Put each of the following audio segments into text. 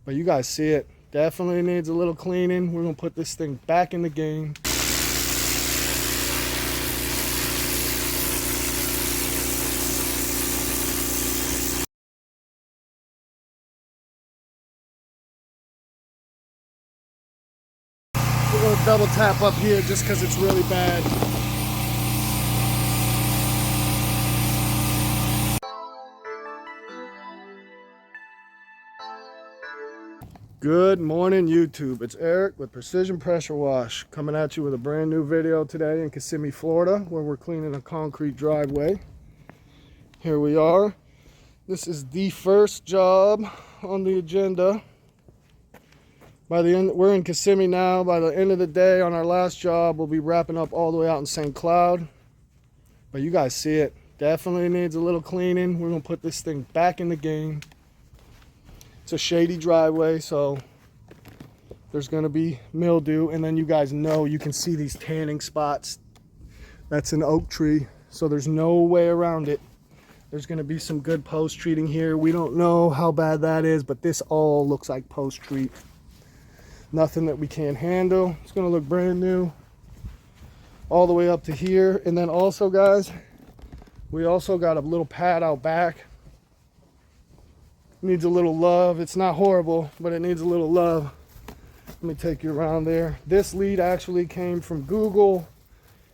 But you guys see it. Definitely needs a little cleaning. We're gonna put this thing back in the game. We're gonna double tap up here just because it's really bad. Good morning, YouTube. It's Eric with Precision Pressure Wash coming at you with a brand new video today in Kissimmee, Florida, where we're cleaning a concrete driveway. Here we are. This is the first job on the agenda. By the end, we're in Kissimmee now. By the end of the day on our last job, we'll be wrapping up all the way out in St. Cloud. But you guys see it. Definitely needs a little cleaning. We're gonna put this thing back in the game. It's a shady driveway, so there's gonna be mildew, and then you guys know, you can see these tanning spots. That's an oak tree, so there's no way around it. There's gonna be some good post treating here. We don't know how bad that is, but this all looks like post treat. Nothing that we can't handle. It's gonna look brand new all the way up to here. And then also, guys, we also got a little pad out back. Needs a little love. It's not horrible, but it needs a little love. Let me take you around there. This lead actually came from Google.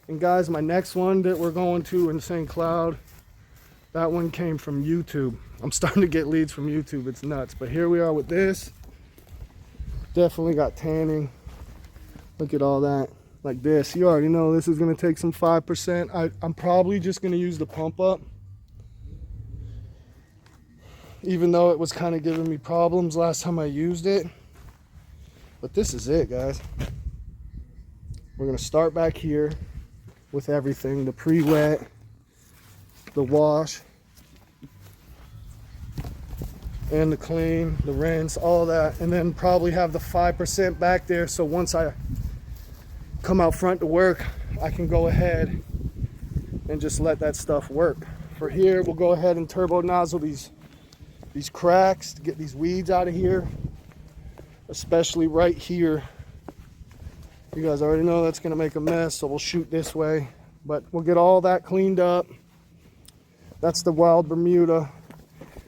And guys, my next one that we're going to in St. Cloud, that one came from YouTube. I'm starting to get leads from YouTube. It's nuts. But here we are with this. Definitely got tanning. Look at all that. Like this. You already know this is going to take some 5%. I'm probably just going to use the pump up, even though it was kind of giving me problems last time I used it. But this is it, guys. We're gonna start back here with everything, the pre-wet, the wash, and the clean, the rinse, all that, and then probably have the 5% back there, so once I come out front to work, I can go ahead and just let that stuff work. For here, we'll go ahead and turbo nozzle these cracks to get these weeds out of here, especially right here. You guys already know that's gonna make a mess, so we'll shoot this way, but we'll get all that cleaned up. That's the wild Bermuda.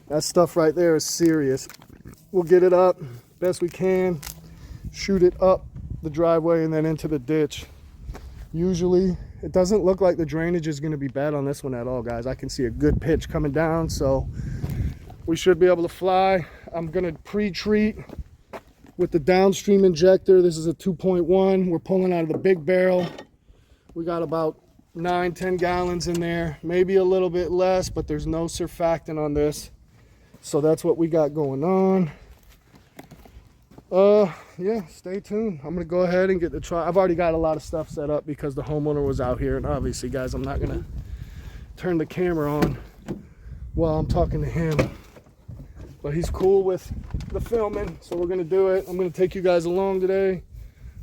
That stuff right there is serious. We'll get it up best we can, shoot it up the driveway and then into the ditch. Usually it doesn't look like the drainage is going to be bad on this one at all, guys. I can see a good pitch coming down, so we should be able to fly. I'm gonna pre-treat with the downstream injector. This is a 2.1. We're pulling out of the big barrel. We got about 9-10 gallons in there, maybe a little bit less, but there's no surfactant on this. So that's what we got going on. Yeah, stay tuned. I'm gonna go ahead and get the I've already got a lot of stuff set up because the homeowner was out here, and obviously, guys, I'm not gonna turn the camera on while I'm talking to him. But he's cool with the filming, so we're gonna do it. I'm gonna take you guys along today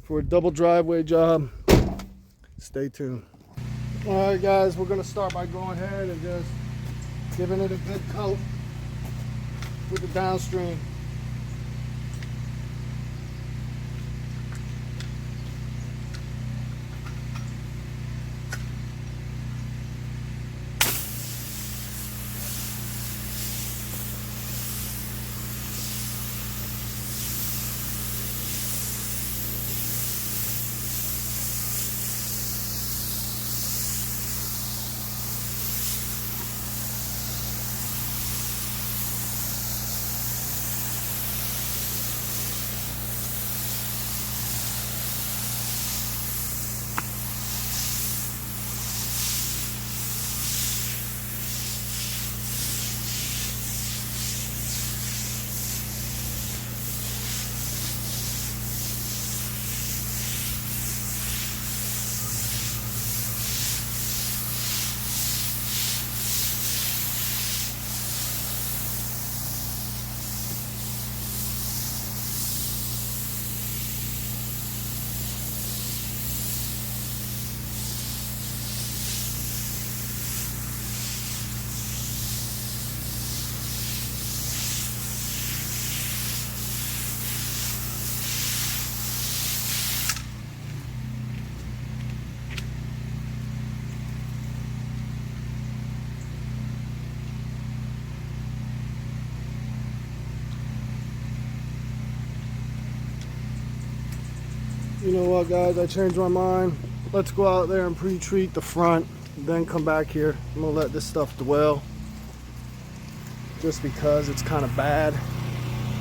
for a double driveway job. Stay tuned. All right, guys, we're gonna start by going ahead and just giving it a good coat with the downstream. You know what, guys? I changed my mind. Let's go out there and pre-treat the front, then come back here. I'm gonna let this stuff dwell just because it's kind of bad.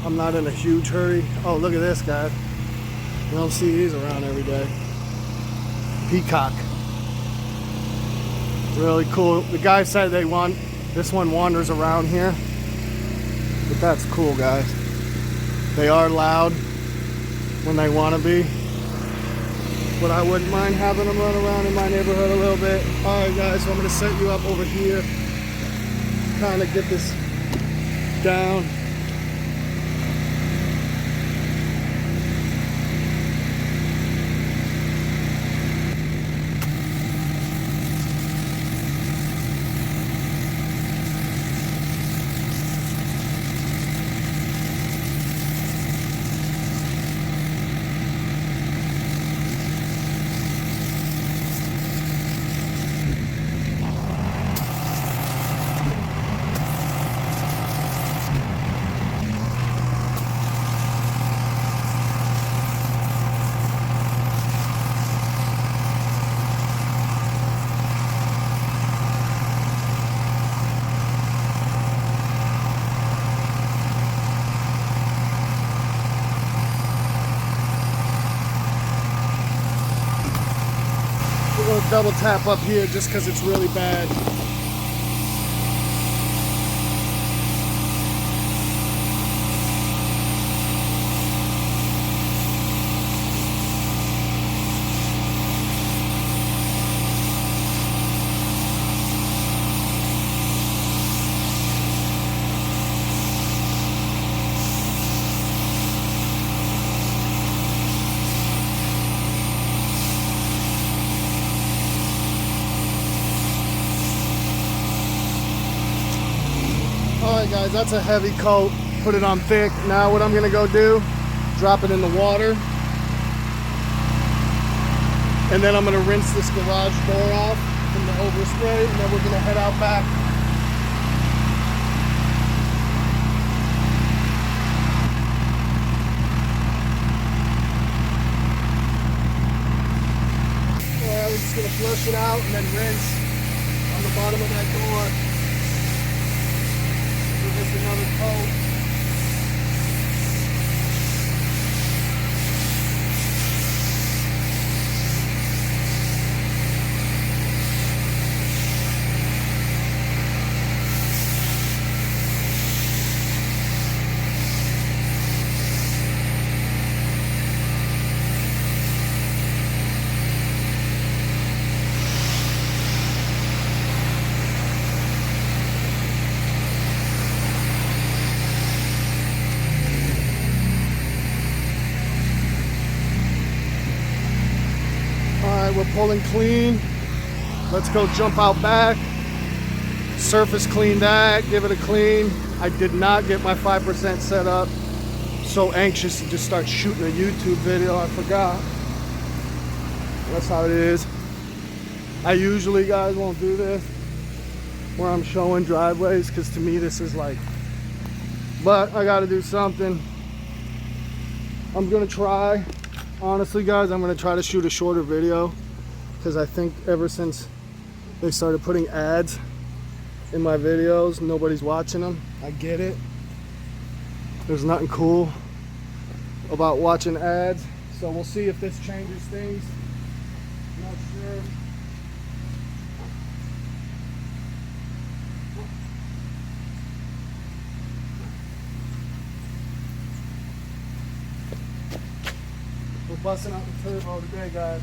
I'm not in a huge hurry. Oh, look at this, guys. You don't see these around every day. Peacock. Really cool. The guy said this one wanders around here. But that's cool, guys. They are loud when they want to be. But I wouldn't mind having them run around in my neighborhood a little bit. Alright, guys, so I'm going to set you up over here. Kind of get this down. We're gonna double tap up here just because it's really bad. Alright guys, that's a heavy coat. Put it on thick. Now what I'm gonna go do, drop it in the water. And then I'm gonna rinse this garage door off from the overspray, and then we're gonna head out back. Alright, we're just gonna flush it out and then rinse on the bottom of that door. Just another coat. We're pulling clean. Let's go jump out back. Surface clean that, give it a clean. I did not get my 5% set up. So anxious to just start shooting a YouTube video, I forgot. That's how it is. I usually, guys, won't do this where I'm showing driveways, because to me this is like, but I gotta do something. I'm gonna try. Honestly, guys, I'm gonna try to shoot a shorter video, because I think ever since they started putting ads in my videos, nobody's watching them. I get it. There's nothing cool about watching ads. So we'll see if this changes things. Not sure. We're busting out the turbo today, guys.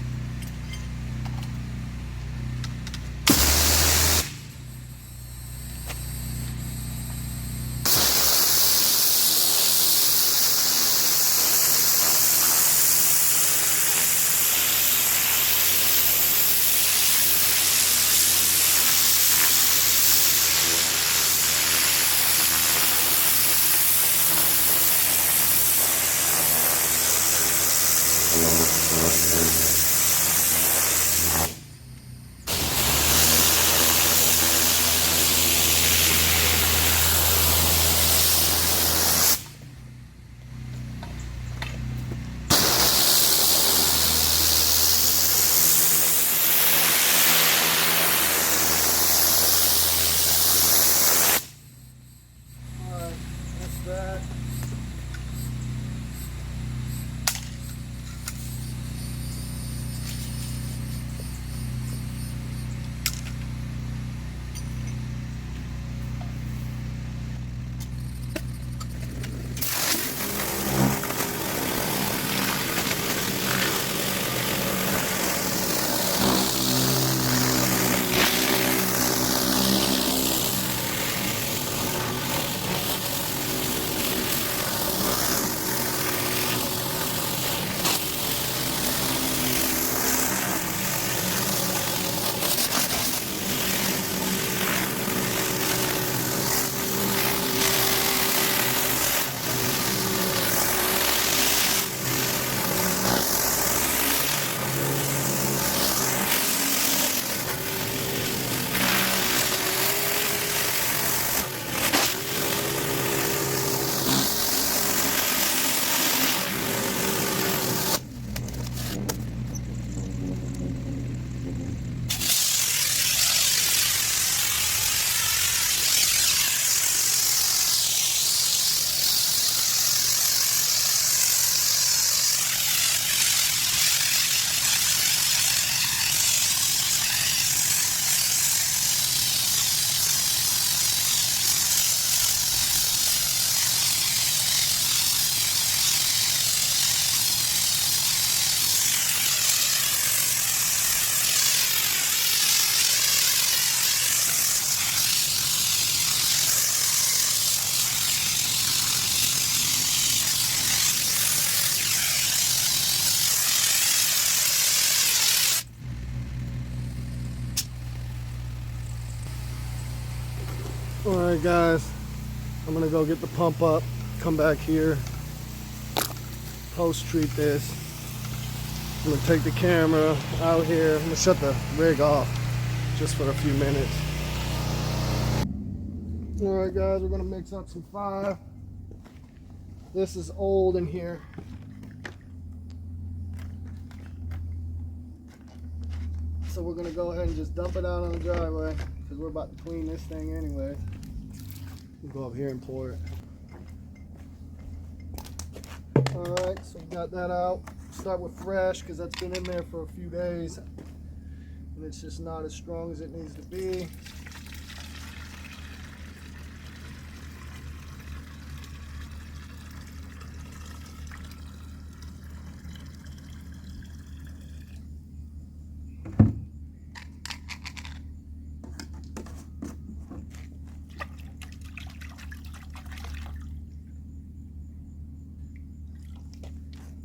All right, guys, I'm gonna go get the pump up, come back here, post treat this. I'm gonna take the camera out here. I'm gonna shut the rig off just for a few minutes. All right, guys, we're gonna mix up some 5. This is old in here. So we're gonna go ahead and just dump it out on the driveway because we're about to clean this thing anyway. We'll go up here and pour it. All right, so we got that out. Start with fresh because that's been in there for a few days and it's just not as strong as it needs to be.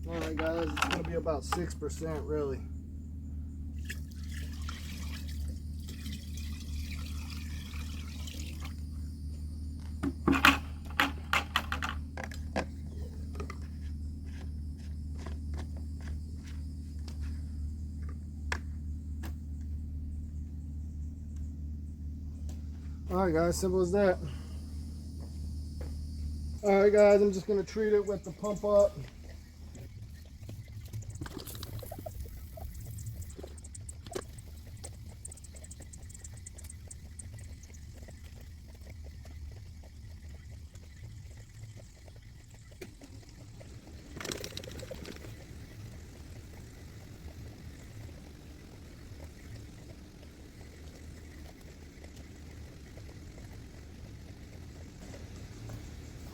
Alright guys, it's going to be about 6% really. Alright guys, simple as that. Alright guys, I'm just going to treat it with the pump up.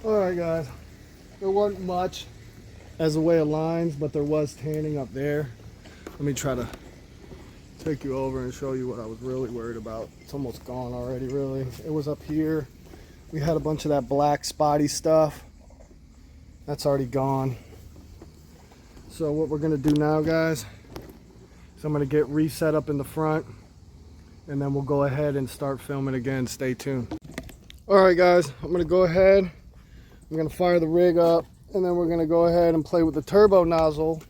Alright guys, there wasn't much as a way of lines, but there was tanning up there. Let me try to take you over and show you what I was really worried about. It's almost gone already really. It was up here. We had a bunch of that black spotty stuff. That's already gone. So what we're going to do now guys is I'm going to get reset up in the front and then we'll go ahead and start filming again. Stay tuned. Alright guys, I'm going to go ahead. I'm going to fire the rig up and then we're going to go ahead and play with the turbo nozzle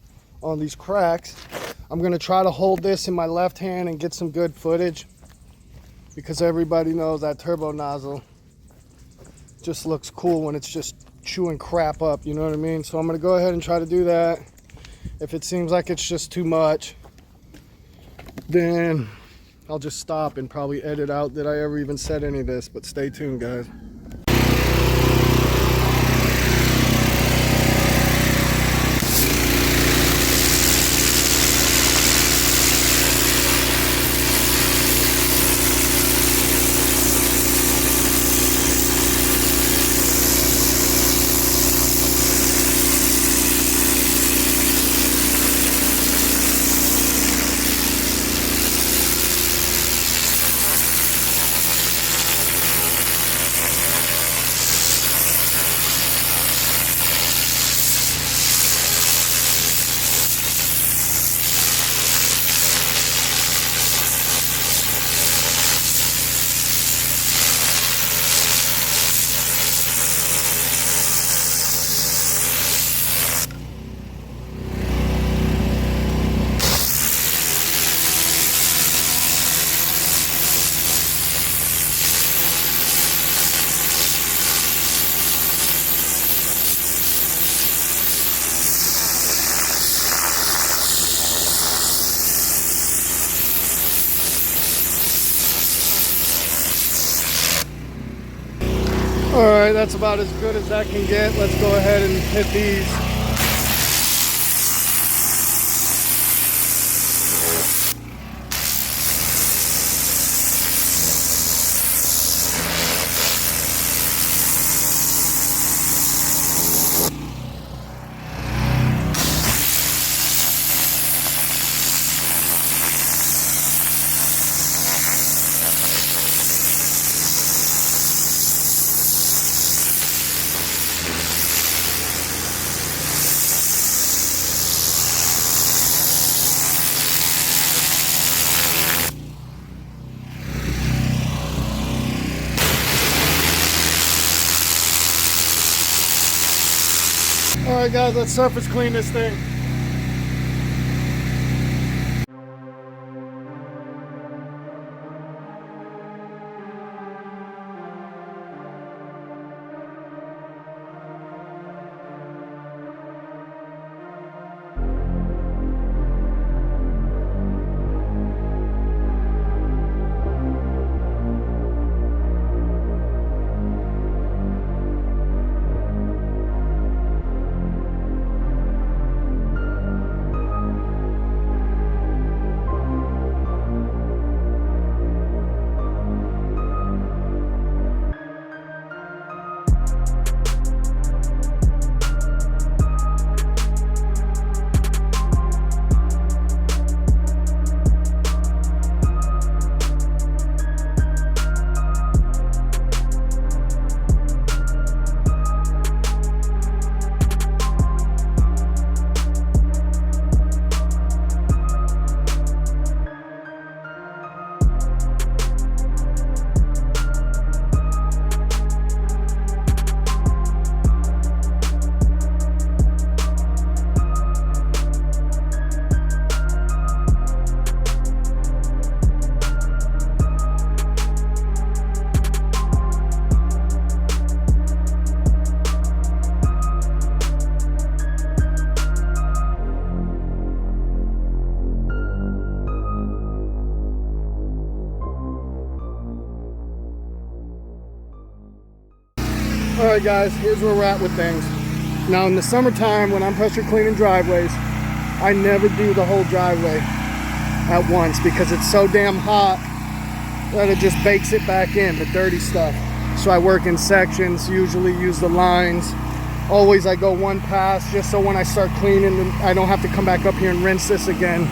on these cracks. I'm going to try to hold this in my left hand and get some good footage because everybody knows that turbo nozzle just looks cool when it's just chewing crap up, you know what I mean? So I'm going to go ahead and try to do that. If it seems like it's just too much, then I'll just stop and probably edit out that I ever even said any of this, but stay tuned guys. Alright, that's about as good as that can get. Let's go ahead and hit these. right, guys, let's surface clean this thing. Alright guys, here's where we're at with things. Now in the summertime when I'm pressure cleaning driveways, I never do the whole driveway at once because it's so damn hot that it just bakes it back in, the dirty stuff. So I work in sections, usually use the lines. Always I go one pass just so when I start cleaning I don't have to come back up here and rinse this again.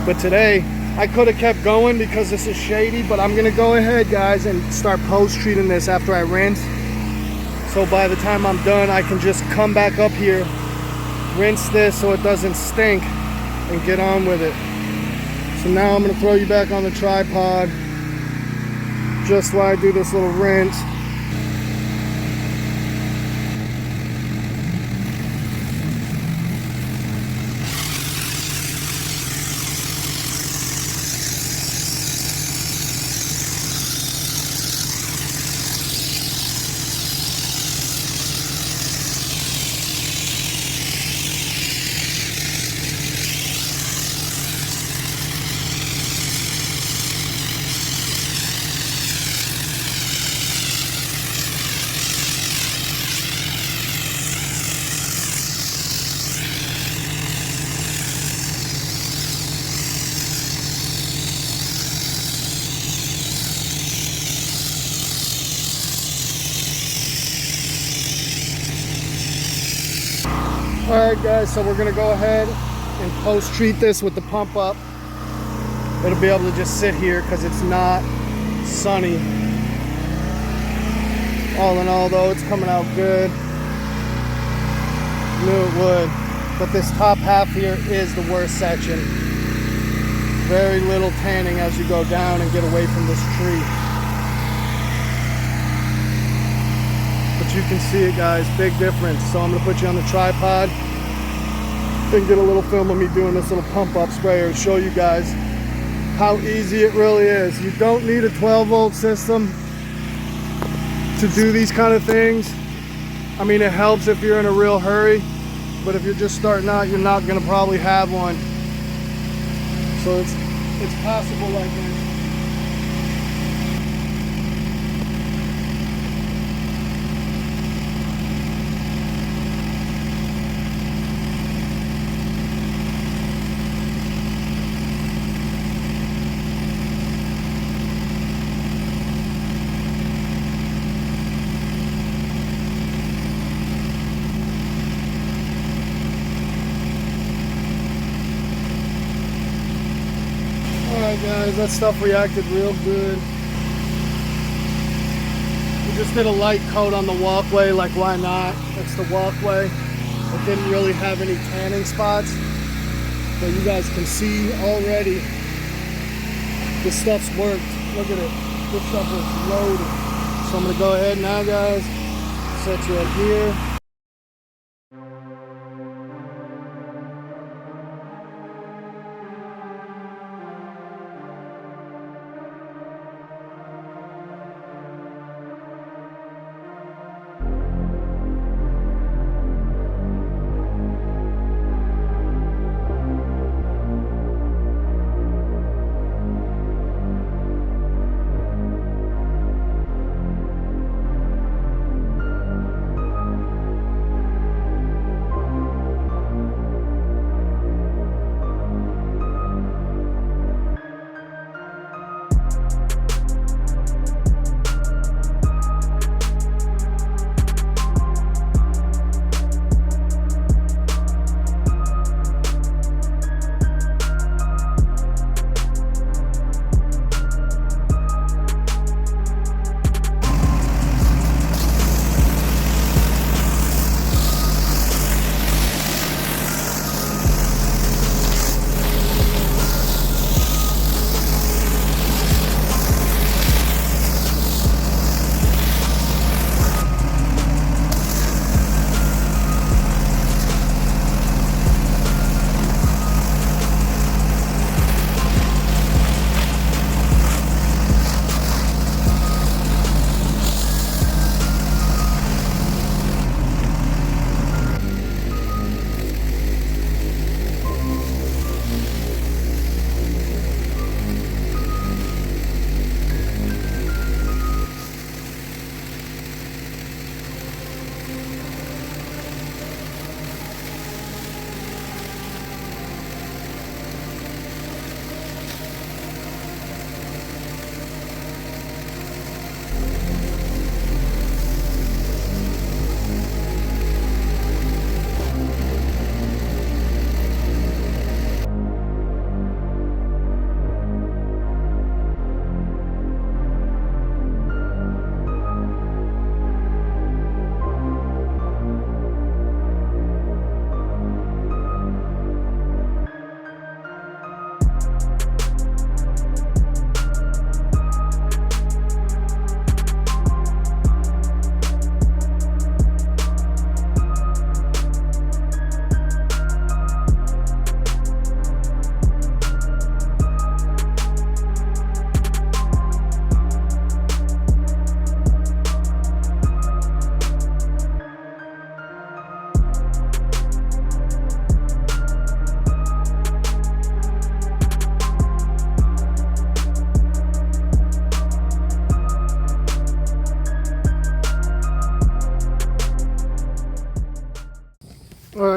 But today I could have kept going because this is shady, but I'm gonna go ahead guys and start post treating this after I rinse. So by the time I'm done, I can just come back up here, rinse this so it doesn't stink, and get on with it. So now I'm gonna throw you back on the tripod just while I do this little rinse. Alright guys, so we're going to go ahead and post treat this with the pump up. It'll be able to just sit here because it's not sunny. All in all though, it's coming out good. Knew it would. But this top half here is the worst section. Very little tanning as you go down and get away from this tree. But you can see it guys, big difference. So I'm gonna put you on the tripod and get a little film of me doing this little pump up sprayer and show you guys how easy it really is. You don't need a 12-volt system to do these kind of things. I mean, it helps if you're in a real hurry, but if you're just starting out, you're not gonna probably have one. So it's possible like this. Alright guys, that stuff reacted real good. We just did a light coat on the walkway, like why not? That's the walkway. It didn't really have any tanning spots. But you guys can see already this stuff's worked. Look at it. This stuff is loaded. So I'm gonna go ahead now guys, set you up here.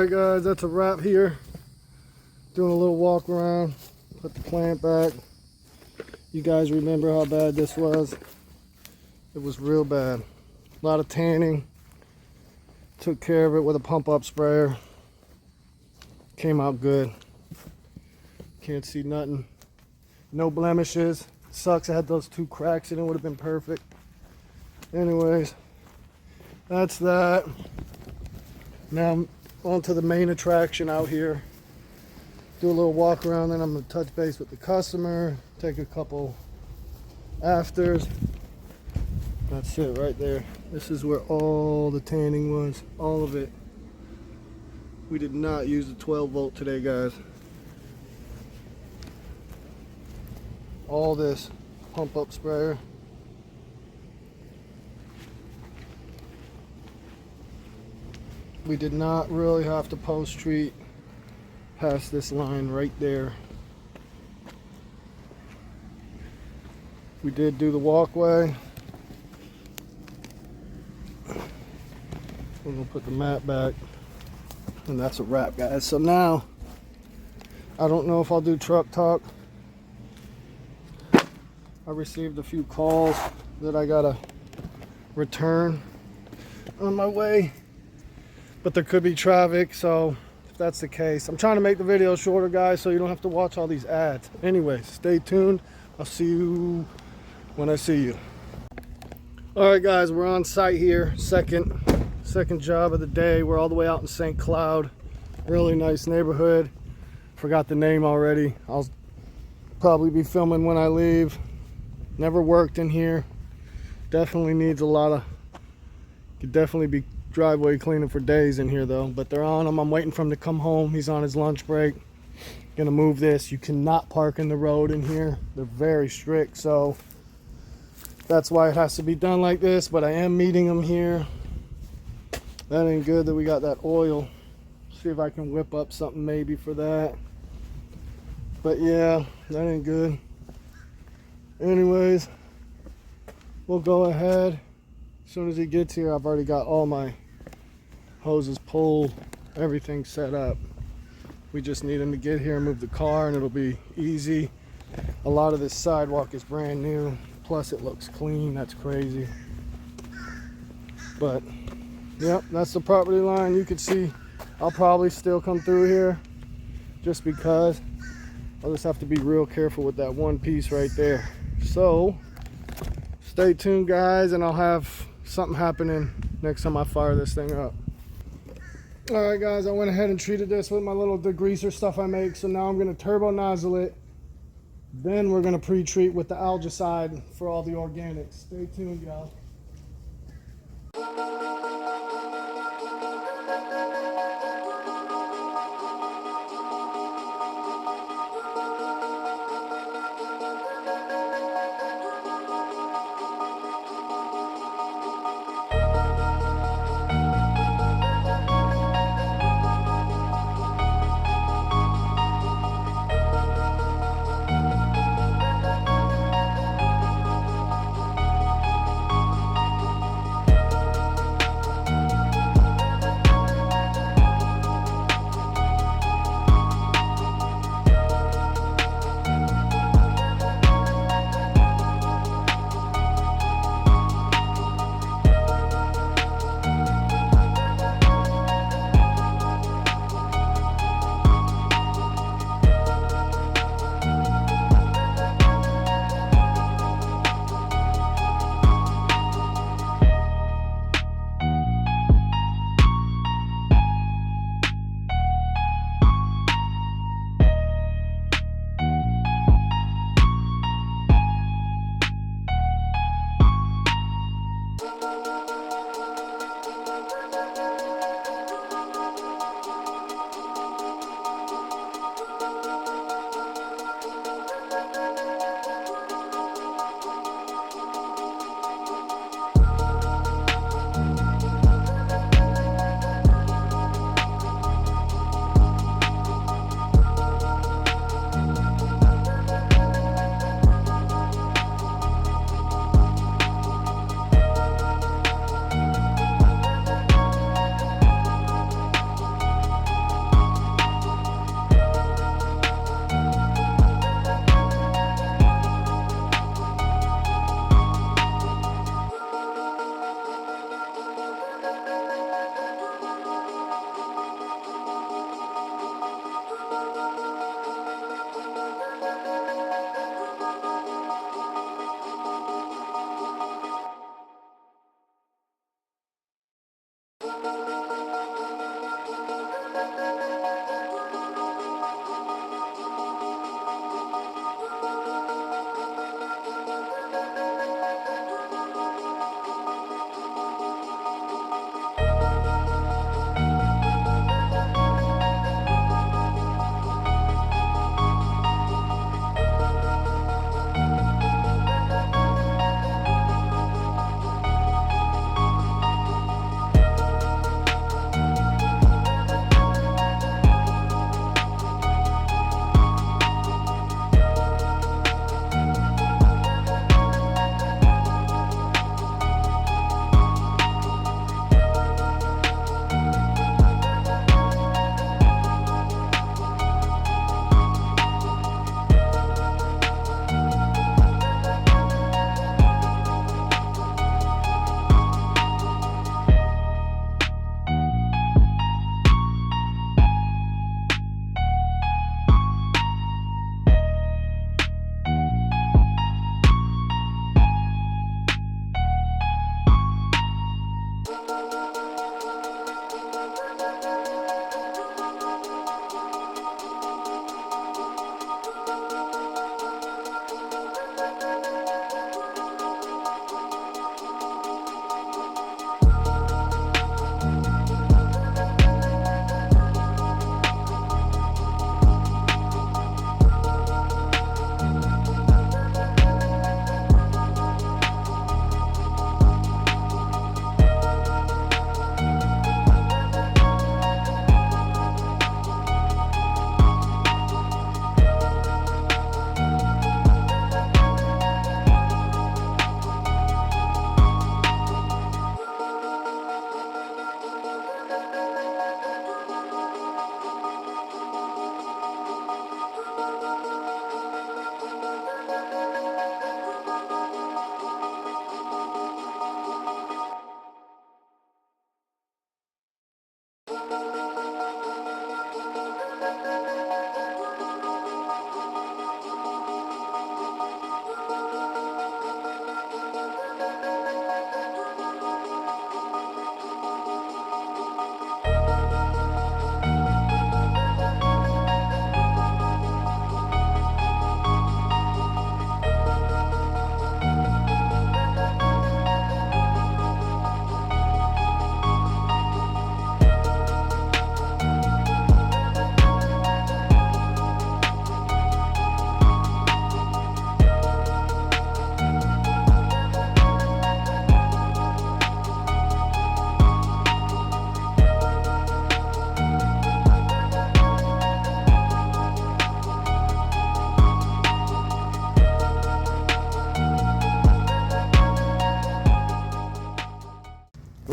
Alright guys, that's a wrap here. Doing a little walk around, put the plant back. You guys remember how bad this was? It was real bad. A lot of tanning. Took care of it with a pump up sprayer. Came out good. Can't see nothing. No blemishes. Sucks I had those 2 cracks and it would have been perfect. Anyways, that's that. Now I'm on to the main attraction out here. Do a little walk around, then I'm gonna touch base with the customer, take a couple afters. That's it right there. This is where all the tanning was, all of it. We did not use the 12 volt today, guys. All this pump up sprayer. We did not really have to post treat past this line right there. We did do the walkway. We're gonna put the mat back, and that's a wrap, guys. So now I don't know if I'll do truck talk. I received a few calls that I gotta return on my way, but there could be traffic, so if that's the case, I'm trying to make the video shorter, guys, so you don't have to watch all these ads. Anyways, stay tuned. I'll see you when I see you. All right, guys, we're on site here. Second job of the day. We're all the way out in St. Cloud. Really nice neighborhood. Forgot the name already. I'll probably be filming when I leave. Never worked in here. Definitely needs a lot of, could definitely be driveway cleaning for days in here though, but they're on him. I'm waiting for him to come home. He's on his lunch break. Gonna move this. You cannot park in the road in here. They're very strict, so that's why it has to be done like this, but I am meeting him here. That ain't good that we got that oil. See if I can whip up something maybe for that. But yeah, that ain't good. Anyways, we'll go ahead. As soon as he gets here, I've already got all my hoses pulled, everything set up. We just need him to get here and move the car, and it'll be easy. A lot of this sidewalk is brand new, plus it looks clean. That's crazy. But yep, that's the property line. You can see I'll probably still come through here just because. I'll just have to be real careful with that one piece right there. So stay tuned, guys, and I'll have something happening next time I fire this thing up. All right, guys, I went ahead and treated this with my little degreaser stuff I make. So now I'm going to turbo nozzle it. Then we're going to pre-treat with the algicide for all the organics. Stay tuned, y'all.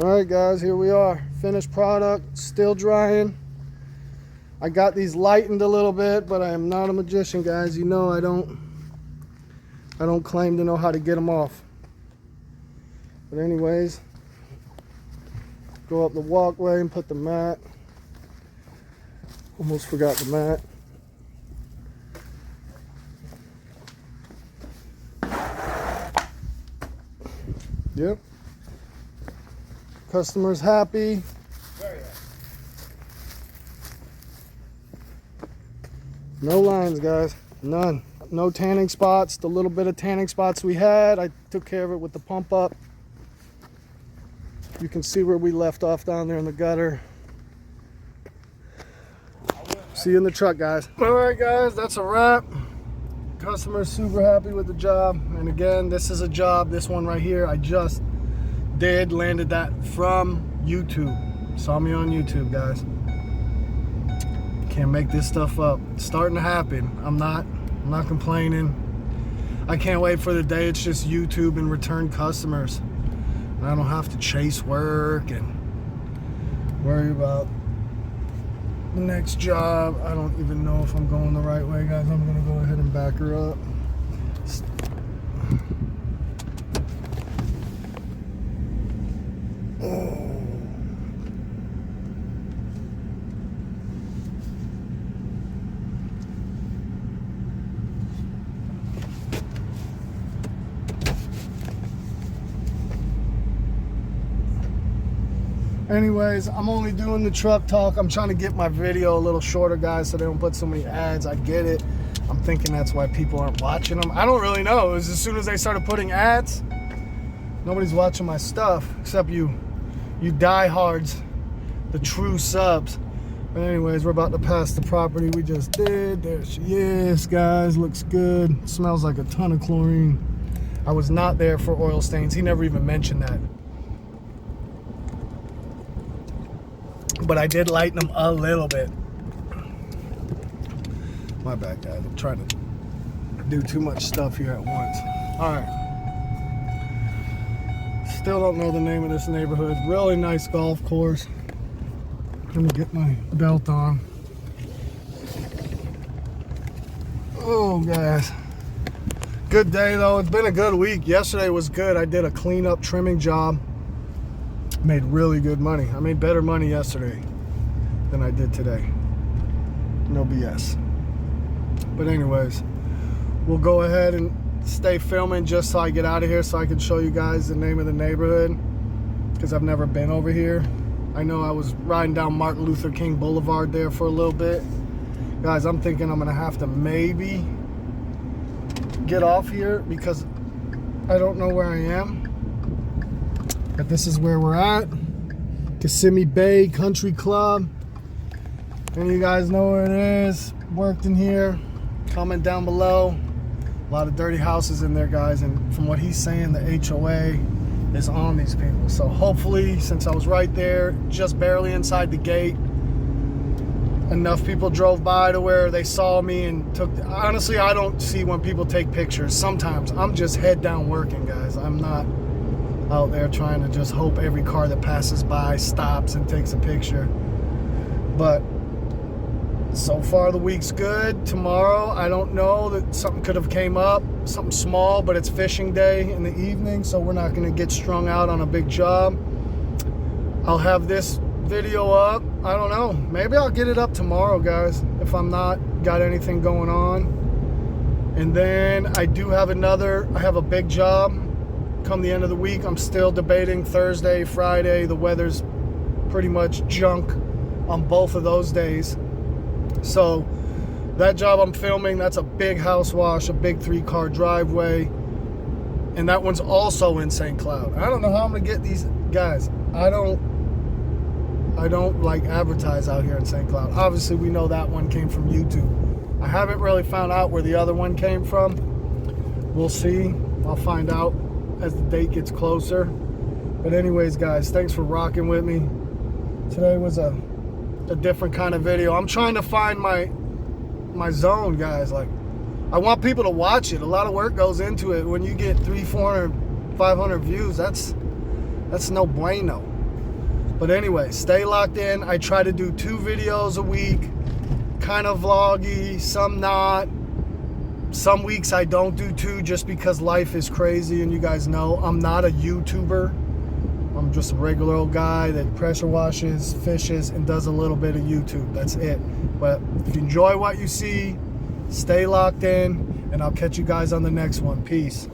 All right, guys, here we are. Finished product, still drying. I got these lightened a little bit, but I am not a magician, guys. You know I don't claim to know how to get them off. But anyways, go up the walkway and put the mat. Almost forgot the mat. Yep. Customer's happy. Very happy. No lines, guys. None. No tanning spots. The little bit of tanning spots we had, I took care of it with the pump up. You can see where we left off down there in the gutter. See you in the truck, guys. All right, guys, that's a wrap. Customer's super happy with the job. And again, this is a job, this one right here, I just landed that from YouTube. Saw me on YouTube, guys. Can't make this stuff up. It's starting to happen. I'm not complaining. I can't wait for the day it's just YouTube and return customers. And I don't have to chase work and worry about the next job. I don't even know if I'm going the right way, guys. I'm gonna go ahead and back her up. Oh. Anyways, I'm only doing the truck talk. I'm trying to get my video a little shorter, guys, so they don't put so many ads. I get it. I'm thinking that's why people aren't watching them. I don't really know. It was as soon as they started putting ads, nobody's watching my stuff except you diehards, the true subs. But anyways, we're about to pass the property we just did. There she is, guys. Looks good. Smells like a ton of chlorine. I was not there for oil stains. He never even mentioned that. But I did lighten them a little bit. My bad, guys. I'm trying to do too much stuff here at once. All right. Still don't know the name of this neighborhood. Really nice golf course. Let me get my belt on. Oh, guys. Good day, though. It's been a good week. Yesterday was good. I did a cleanup trimming job. Made really good money. I made better money yesterday than I did today. No BS. But anyways, we'll go ahead and stay filming just so I get out of here so I can show you guys the name of the neighborhood, because I've never been over here. I know I was riding down Martin Luther King Boulevard there for a little bit. Guys, I'm thinking I'm gonna have to maybe get off here because I don't know where I am. But this is where we're at, Kissimmee Bay Country Club. And you guys know where it is. Worked in here. Comment down below. A lot of dirty houses in there, guys. And from what he's saying, the HOA is on these people. So hopefully, since I was right there, just barely inside the gate, enough people drove by to where they saw me and took. Honestly, I don't see when people take pictures. Sometimes I'm just head down working, guys. I'm not out there trying to just hope every car that passes by stops and takes a picture. But so far the week's good. Tomorrow, I don't know, that something could have came up, something small, but it's fishing day in the evening, so we're not going to get strung out on a big job. I'll have this video up. I don't know, maybe I'll get it up tomorrow, guys, if I'm not got anything going on. And then I do have I have a big job come the end of the week. I'm still debating Thursday, Friday. The weather's pretty much junk on both of those days. So that job I'm filming, that's a big house wash, a big 3-car driveway. And that one's also in St. Cloud. I don't know how I'm gonna get these guys. I don't like advertise out here in St. Cloud. Obviously we know that one came from YouTube. I haven't really found out where the other one came from. We'll see. I'll find out as the date gets closer. But anyways, guys, thanks for rocking with me. Today was a different kind of video. I'm trying to find my zone, guys. Like, I want people to watch it. A lot of work goes into it. When you get 300, 400, 500 views, that's no bueno. But anyway, stay locked in. I try to do 2 videos a week, kind of vloggy, some not. Some weeks I don't do 2 just because life is crazy, and you guys know I'm not a YouTuber. I'm just a regular old guy that pressure washes, fishes, and does a little bit of YouTube. That's it. But if you enjoy what you see, stay locked in, and I'll catch you guys on the next one. Peace.